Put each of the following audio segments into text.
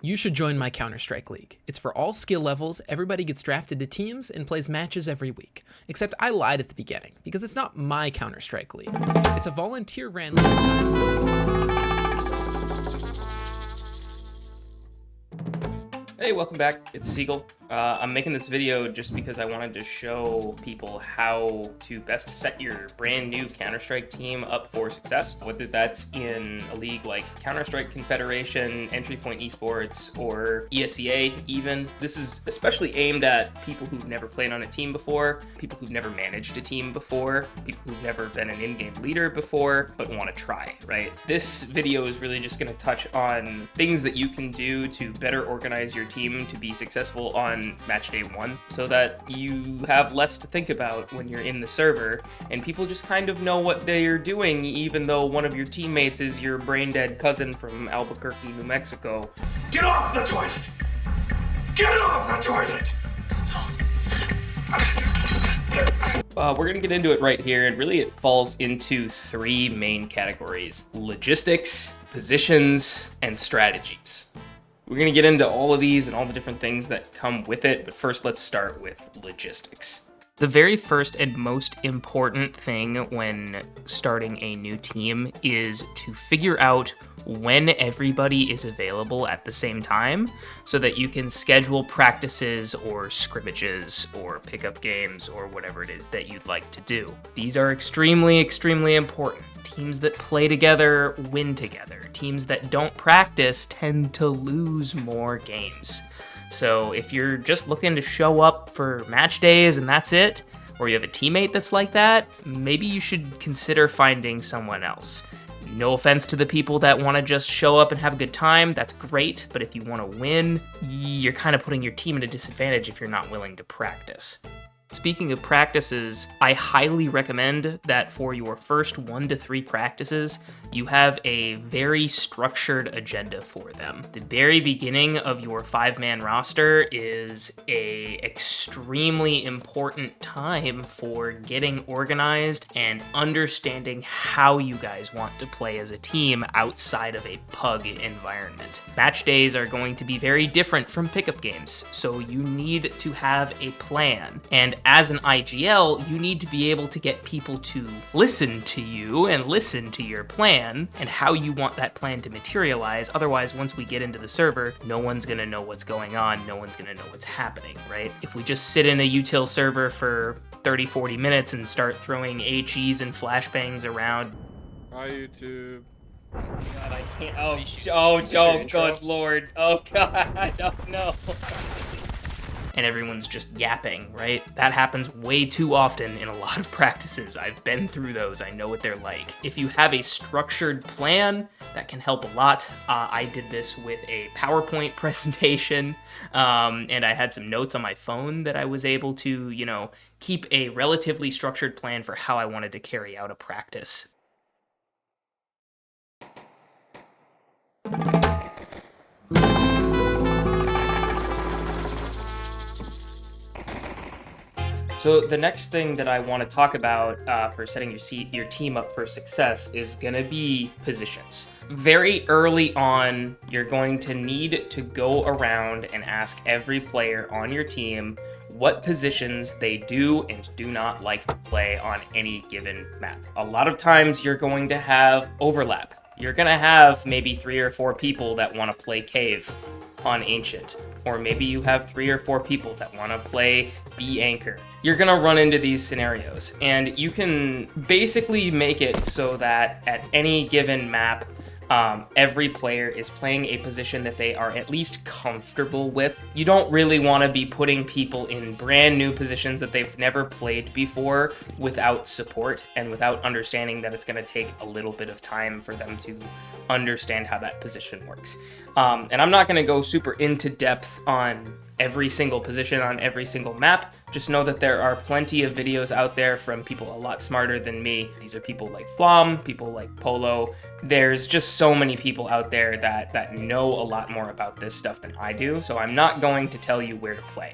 You should join my Counter-Strike League. It's for all skill levels, everybody gets drafted to teams, and plays matches every week. Except I lied at the beginning, because it's not my Counter-Strike League. It's a volunteer-ran league. Hey, welcome back. It's Seagull. I'm making this video just because I wanted to show people how to best set your brand new Counter-Strike team up for success, whether that's in a league like Counter-Strike Confederation, Entry Point Esports, or ESEA even. This is especially aimed at people who've never played on a team before, people who've never managed a team before, people who've never been an in-game leader before, but want to try, right? This video is really just going to touch on things that you can do to better organize your team to be successful on match day 1, so that you have less to think about when you're in the server, and people just kind of know what they're doing, even though one of your teammates is your brain-dead cousin from Albuquerque, New Mexico. Get off the toilet! Get off the toilet! We're gonna get into it right here, and really it falls into 3 main categories: logistics, positions, and strategies. We're going to get into all of these and all the different things that come with it, but first let's start with logistics. The very first and most important thing when starting a new team is to figure out when everybody is available at the same time so that you can schedule practices or scrimmages or pickup games or whatever it is that you'd like to do. These are extremely, extremely important. Teams that play together win together. Teams that don't practice tend to lose more games. So if you're just looking to show up for match days and that's it, or you have a teammate that's like that, maybe you should consider finding someone else. No offense to the people that want to just show up and have a good time, that's great, but if you want to win, you're kind of putting your team at a disadvantage if you're not willing to practice. Speaking of practices, I highly recommend that for your first 1 to 3 practices, you have a very structured agenda for them. The very beginning of your 5-man roster is a extremely important time for getting organized and understanding how you guys want to play as a team outside of a pug environment. Match days are going to be very different from pickup games, so you need to have a plan. And as an IGL, you need to be able to get people to listen to you and listen to your plan and how you want that plan to materialize. Otherwise, once we get into the server, no one's gonna know what's going on, no one's gonna know what's happening, right? If we just sit in a util server for 30, 40 minutes and start throwing HEs and flashbangs around. Hi, YouTube. God, I can't. Oh, good lord. Oh, God, oh, no. And everyone's just yapping, right? That happens way too often in a lot of practices. I've been through those. I know what they're like. If you have a structured plan, that can help a lot. I did this with a PowerPoint presentation, and I had some notes on my phone that I was able to, keep a relatively structured plan for how I wanted to carry out a practice. So the next thing that I want to talk about for setting your team up for success is going to be positions. Very early on, you're going to need to go around and ask every player on your team what positions they do and do not like to play on any given map. A lot of times you're going to have overlap. You're going to have maybe 3 or 4 people that want to play cave on Ancient, or maybe you have 3 or 4 people that want to play B Anchor. You're gonna run into these scenarios, and you can basically make it so that at any given map, every player is playing a position that they are at least comfortable with. You don't really want to be putting people in brand new positions that they've never played before without support and without understanding that it's going to take a little bit of time for them to understand how that position works. And I'm not going to go super into depth on every single position on every single map. Just know that there are plenty of videos out there from people a lot smarter than me. These are people like Flom, people like Polo. There's just so many people out there that know a lot more about this stuff than I do, so I'm not going to tell you where to play.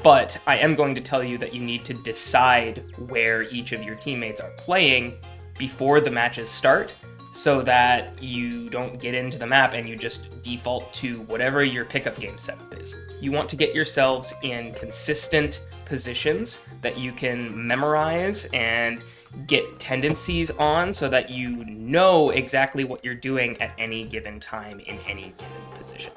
But I am going to tell you that you need to decide where each of your teammates are playing before the matches start, so that you don't get into the map and you just default to whatever your pickup game setup is. You want to get yourselves in consistent positions that you can memorize and get tendencies on so that you know exactly what you're doing at any given time in any given position.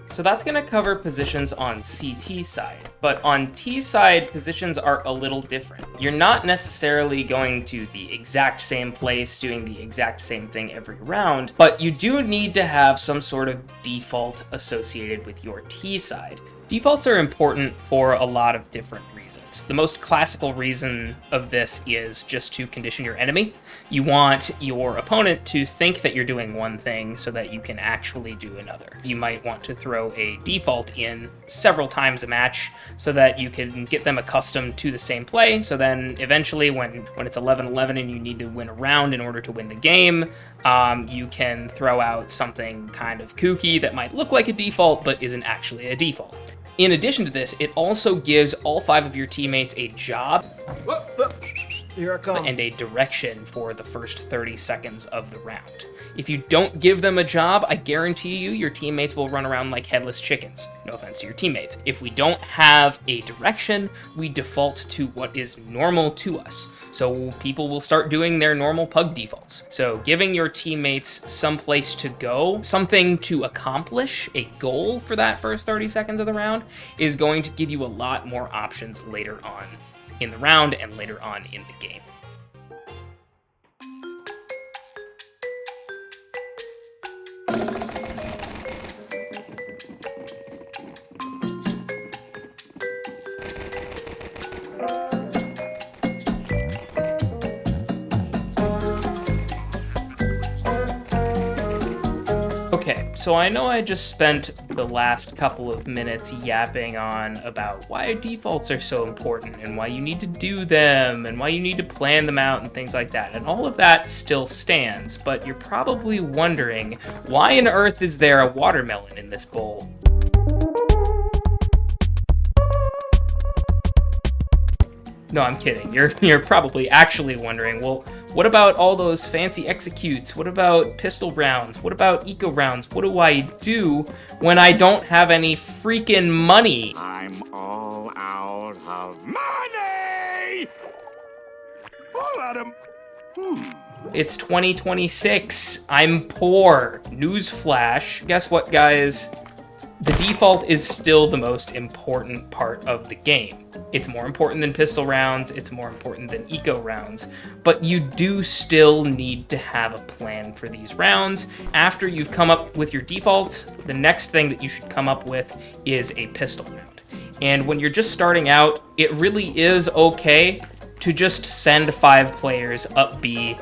So that's going to cover positions on CT side, but on T side, positions are a little different. You're not necessarily going to the exact same place, doing the exact same thing every round, but you do need to have some sort of default associated with your T side. Defaults are important for a lot of different reasons. The most classical reason of this is just to condition your enemy. You want your opponent to think that you're doing one thing so that you can actually do another. You might want to throw a default in several times a match so that you can get them accustomed to the same play. So then eventually when it's 11-11 and you need to win a round in order to win the game, you can throw out something kind of kooky that might look like a default but isn't actually a default. In addition to this, it also gives all 5 of your teammates a job Here I come. and a direction for the first 30 seconds of the round. If you don't give them a job, I guarantee you your teammates will run around like headless chickens. No offense to your teammates. If we don't have a direction, we default to what is normal to us. So people will start doing their normal pug defaults. So giving your teammates some place to go, something to accomplish, a goal for that first 30 seconds of the round, is going to give you a lot more options later on in the round and later on in the game. Okay, so I know I just spent the last couple of minutes yapping on about why defaults are so important and why you need to do them and why you need to plan them out and things like that. And all of that still stands, but you're probably wondering, why on earth is there a watermelon in this bowl? No, I'm kidding. You're probably actually wondering, well, what about all those fancy executes? What about pistol rounds? What about eco rounds? What do I do when I don't have any freaking money? I'm all out of money! All out of... It's 2026. I'm poor. Newsflash. Guess what, guys? The default is still the most important part of the game. It's more important than pistol rounds, it's more important than eco rounds, but you do still need to have a plan for these rounds. After you've come up with your default, the next thing that you should come up with is a pistol round. And when you're just starting out, it really is okay to just send 5 players up B.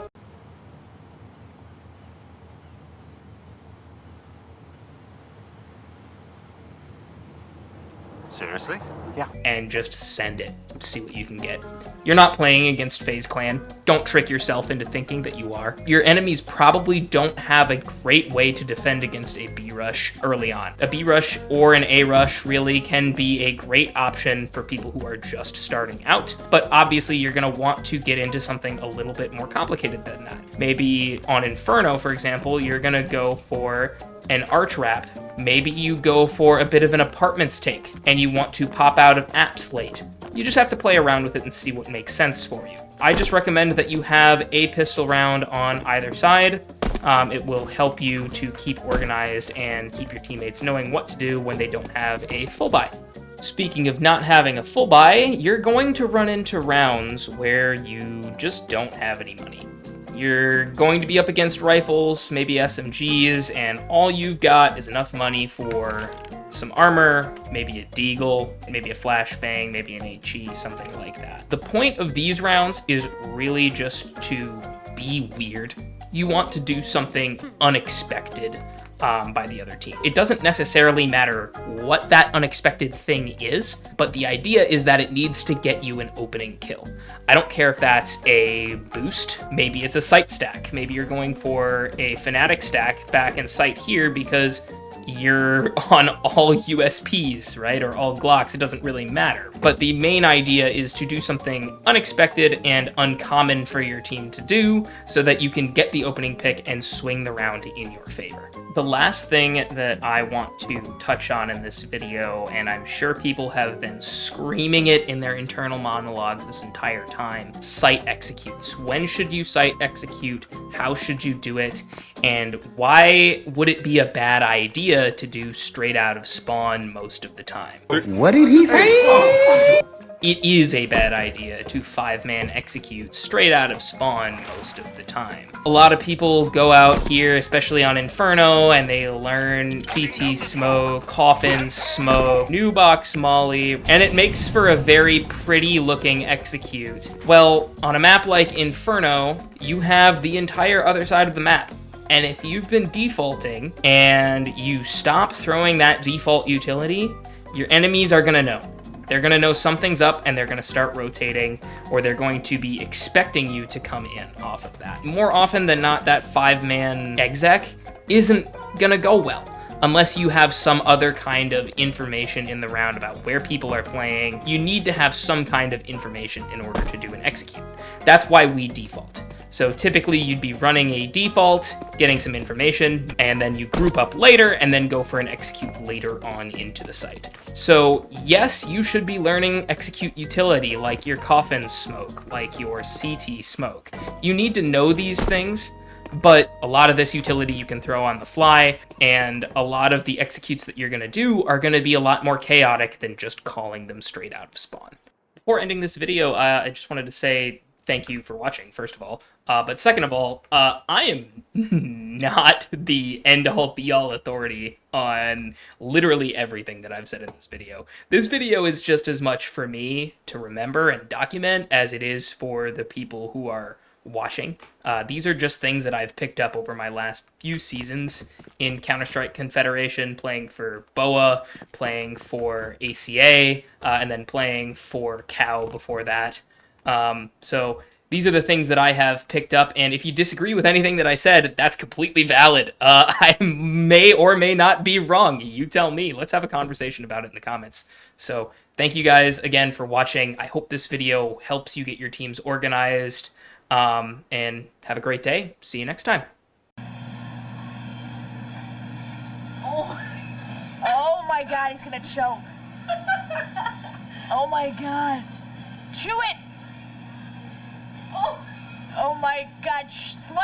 Seriously? Yeah. And just send it. See what you can get. You're not playing against FaZe Clan. Don't trick yourself into thinking that you are. Your enemies probably don't have a great way to defend against a B rush early on. A B rush or an A rush really can be a great option for people who are just starting out, but obviously you're going to want to get into something a little bit more complicated than that. Maybe on Inferno, for example, you're going to go for an arch wrap. Maybe you go for a bit of an apartments take and you want to pop out of app slate. You just have to play around with it and see what makes sense for you. I just recommend that you have a pistol round on either side. It will help you to keep organized and keep your teammates knowing what to do when they don't have a full buy. Speaking of not having a full buy, you're going to run into rounds where you just don't have any money. You're going to be up against rifles, maybe SMGs, and all you've got is enough money for some armor, maybe a deagle, maybe a flashbang, maybe an HE, something like that. The point of these rounds is really just to be weird. You want to do something unexpected by the other team. It doesn't necessarily matter what that unexpected thing is, but the idea is that it needs to get you an opening kill. I don't care if that's a boost, maybe it's a sight stack, maybe you're going for a fanatic stack back in sight here because you're on all USPs, right? Or all Glocks, it doesn't really matter. But the main idea is to do something unexpected and uncommon for your team to do so that you can get the opening pick and swing the round in your favor. The last thing that I want to touch on in this video, and I'm sure people have been screaming it in their internal monologues this entire time, site executes. When should you site execute? How should you do it? And why would it be a bad idea to do straight out of spawn most of the time? What did he say? It is a bad idea to 5-man execute straight out of spawn most of the time. A lot of people go out here, especially on Inferno, and they learn CT smoke, coffin smoke, new box molly, and it makes for a very pretty looking execute. Well, on a map like Inferno, you have the entire other side of the map. And if you've been defaulting and you stop throwing that default utility, your enemies are gonna know. They're going to know something's up and they're going to start rotating, or they're going to be expecting you to come in off of that. More often than not, that 5-man exec isn't going to go well unless you have some other kind of information in the round about where people are playing. You need to have some kind of information in order to do an execute. That's why we default. So typically you'd be running a default, getting some information, and then you group up later and then go for an execute later on into the site. So yes, you should be learning execute utility like your coffin smoke, like your CT smoke. You need to know these things, but a lot of this utility you can throw on the fly, and a lot of the executes that you're going to do are going to be a lot more chaotic than just calling them straight out of spawn. Before ending this video, I just wanted to say thank you for watching, first of all. But second of all, I am not the end-all be-all authority on literally everything that I've said in this video. This video is just as much for me to remember and document as it is for the people who are watching. These are just things that I've picked up over my last few seasons in Counter-Strike Confederation, playing for BOA, playing for ESEA, and then playing for COW before that. So these are the things that I have picked up, and if you disagree with anything that I said, that's completely valid. I may or may not be wrong. You tell me. Let's have a conversation about it in the comments. So thank you guys again for watching. I hope this video helps you get your teams organized, and have a great day. See you next time. Oh my god, he's gonna choke. Oh my god. Chew it! Oh my god, swallow!